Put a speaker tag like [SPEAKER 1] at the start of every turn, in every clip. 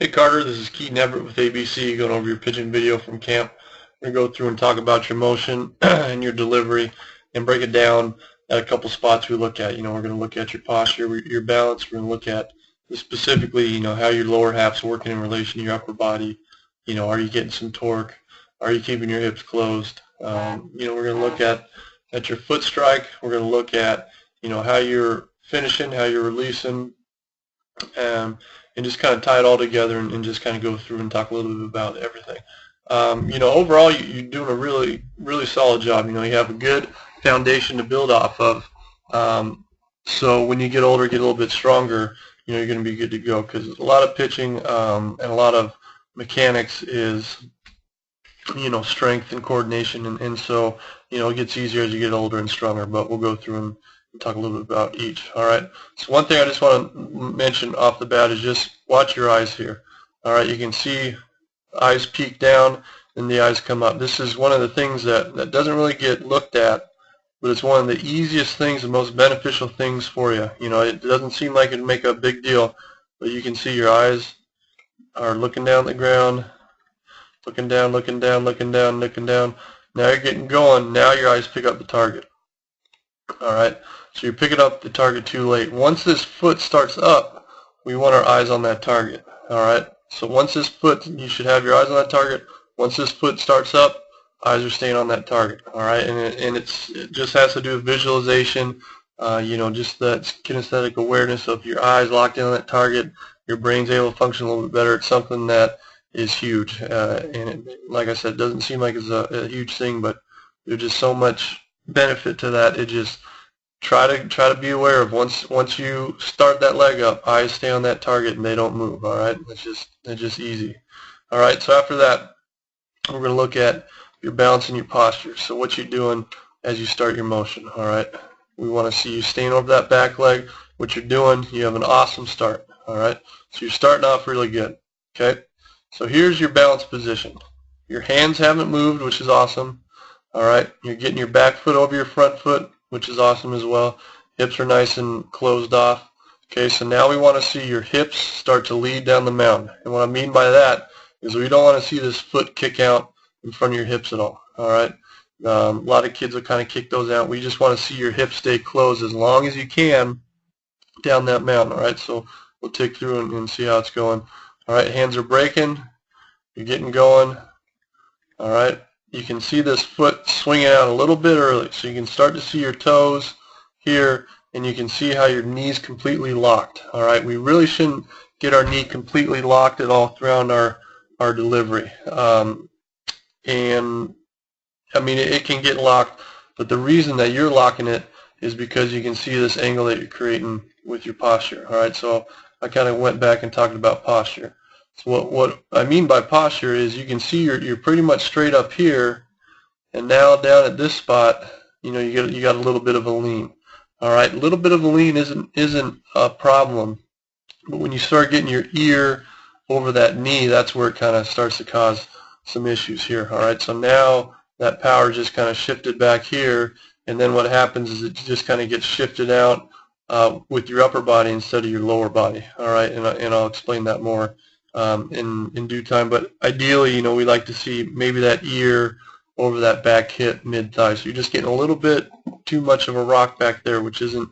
[SPEAKER 1] Hey Carter, this is Keaton Everett with ABC, going over your pitching video from camp. We're going to go through and talk about your motion and your delivery and break it down at a couple spots we look at. We're going to look at your posture, your balance. We're going to look at specifically, how your lower half's working in relation to your upper body. Are you getting some torque? Are you keeping your hips closed? We're going to look at your foot strike. We're going to look at, how you're finishing, how you're releasing, and just kind of tie it all together and just kind of go through and talk a little bit about everything. Overall, you're doing a really, really solid job. You have a good foundation to build off of. So when you get older, get a little bit stronger, you're going to be good to go, because a lot of pitching and a lot of mechanics is, strength and coordination, and so, it gets easier as you get older and stronger, but we'll go through and talk a little bit about each. All right. So one thing I just want to mention off the bat is just watch your eyes here. All right. You can see eyes peek down and the eyes come up. This is one of the things that doesn't really get looked at, but it's one of the easiest things and most beneficial things for you. It doesn't seem like it'd make a big deal, but you can see your eyes are looking down at the ground, looking down, looking down, looking down, looking down. Now you're getting going. Now your eyes pick up the target. All right, so you're picking up the target too late. Once this foot starts up, we want our eyes on that target. All right, so once this foot, you should have your eyes on that target. Once this foot starts up, eyes are staying on that target. All right, and it just has to do with visualization. Just that kinesthetic awareness of your eyes locked in on that target. Your brain's able to function a little bit better. It's something that is huge, and like I said, it doesn't seem like it's a huge thing, but there's just so much benefit to that. It just try to be aware of once you start that leg up, eyes stay on that target and they don't move. All right, it's just easy. All right, so after that, we're going to look at your balance and your posture. So what you're doing as you start your motion. All right, we want to see you staying over that back leg. What you're doing, you have an awesome start. All right, so you're starting off really good. Okay, so here's your balance position. Your hands haven't moved, which is awesome. All right, you're getting your back foot over your front foot, which is awesome as well. Hips are nice and closed off. Okay, so now we want to see your hips start to lead down the mound. And what I mean by that is we don't want to see this foot kick out in front of your hips at all. All right, a lot of kids will kind of kick those out. We just want to see your hips stay closed as long as you can down that mound. All right, so we'll take through and see how it's going. All right, hands are breaking. You're getting going. All right. You can see this foot swinging out a little bit early, so you can start to see your toes here, and you can see how your knee's completely locked. All right, we really shouldn't get our knee completely locked at all throughout our delivery. And I mean, it can get locked, but the reason that you're locking it is because you can see this angle that you're creating with your posture. All right, so I kind of went back and talked about posture. So what I mean by posture is you can see you're pretty much straight up here, and now down at this spot, you got a little bit of a lean. All right, a little bit of a lean isn't a problem, but when you start getting your ear over that knee, that's where it kind of starts to cause some issues here. All right, so now that power just kind of shifted back here, and then what happens is it just kind of gets shifted out with your upper body instead of your lower body. All right, and I'll explain that more in due time, but ideally, we like to see maybe that ear over that back hip, mid-thigh. So you're just getting a little bit too much of a rock back there, which isn't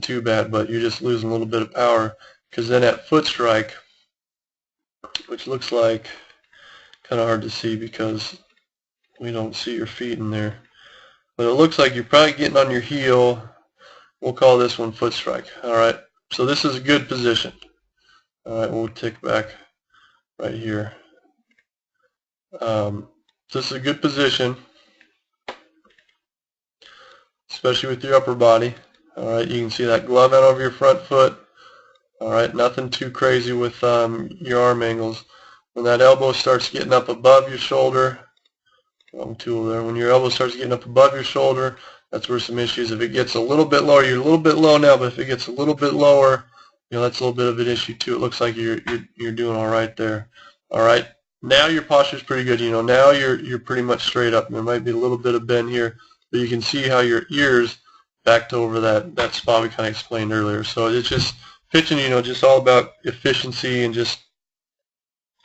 [SPEAKER 1] too bad, but you're just losing a little bit of power, because then at foot strike, which looks like kind of hard to see because we don't see your feet in there, but it looks like you're probably getting on your heel. We'll call this one foot strike. All right, so this is a good position. All right, we'll tick back right here. This is a good position, especially with your upper body. All right, you can see that glove out over your front foot. All right, nothing too crazy with your arm angles. When that elbow starts getting up above your shoulder, wrong tool there. When your elbow starts getting up above your shoulder, that's where some issues. If it gets a little bit lower, you're a little bit low now, but if it gets a little bit lower, that's a little bit of an issue too. It looks like you're doing all right there. All right, now your posture's pretty good. Now you're pretty much straight up. There might be a little bit of bend here, but you can see how your ears backed over that spot we kind of explained earlier. So it's just pitching, just all about efficiency and just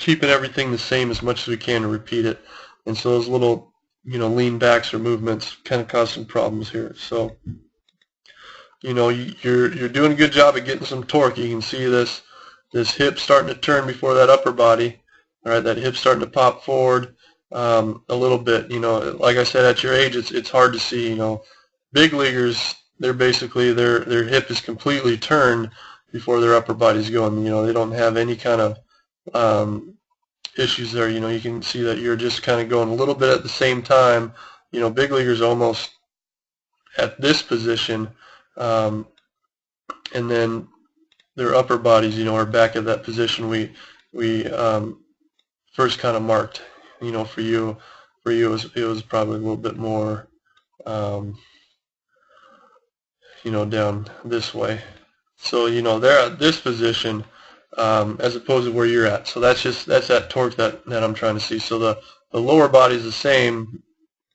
[SPEAKER 1] keeping everything the same as much as we can to repeat it. And so those little, lean backs or movements kind of cause some problems here. So, you're doing a good job at getting some torque. You can see this hip starting to turn before that upper body. All right, that hip starting to pop forward a little bit. Like I said, at your age, it's hard to see. Big leaguers, they're basically their hip is completely turned before their upper body's going. They don't have any kind of issues there. You can see that you're just kind of going a little bit at the same time. Big leaguers almost at this position, and then their upper bodies, are back at that position we first kind of marked. For you it was probably a little bit more, down this way. So they're at this position as opposed to where you're at. So that's that torque that I'm trying to see. So the lower body is the same,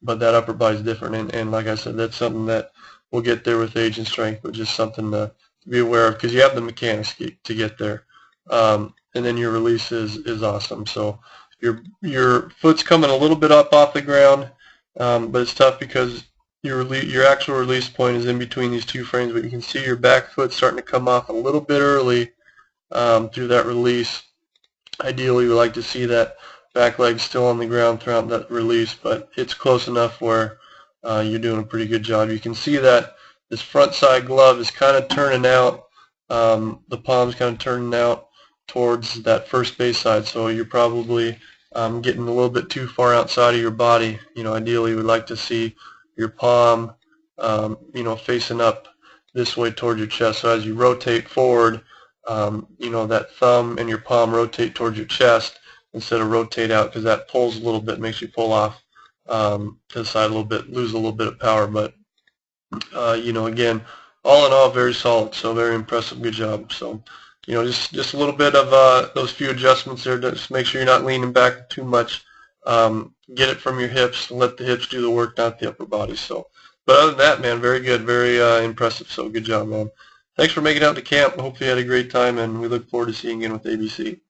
[SPEAKER 1] but that upper body is different. And like I said, that's something that we'll get there with age and strength, but just something to be aware of, because you have the mechanics to get there. And then your release is awesome. So your foot's coming a little bit up off the ground, but it's tough because your actual release point is in between these two frames, but you can see your back foot starting to come off a little bit early through that release. Ideally, we like to see that back leg still on the ground throughout that release, but it's close enough where you're doing a pretty good job. You can see that this front side glove is kind of turning out, the palm's kind of turning out towards that first base side, so you're probably getting a little bit too far outside of your body. Ideally, we'd like to see your palm, facing up this way toward your chest. So as you rotate forward, that thumb and your palm rotate towards your chest instead of rotate out, because that pulls a little bit, makes you pull off to the side a little bit, lose a little bit of power. But again, all in all, very solid. So very impressive, good job. So just a little bit of those few adjustments there. Just make sure you're not leaning back too much. Get it from your hips, let the hips do the work, not the upper body. So, but other than that, man, very good, very impressive. So good job, man. Thanks for making it out to camp. Hopefully you had a great time, and we look forward to seeing you again with ABC.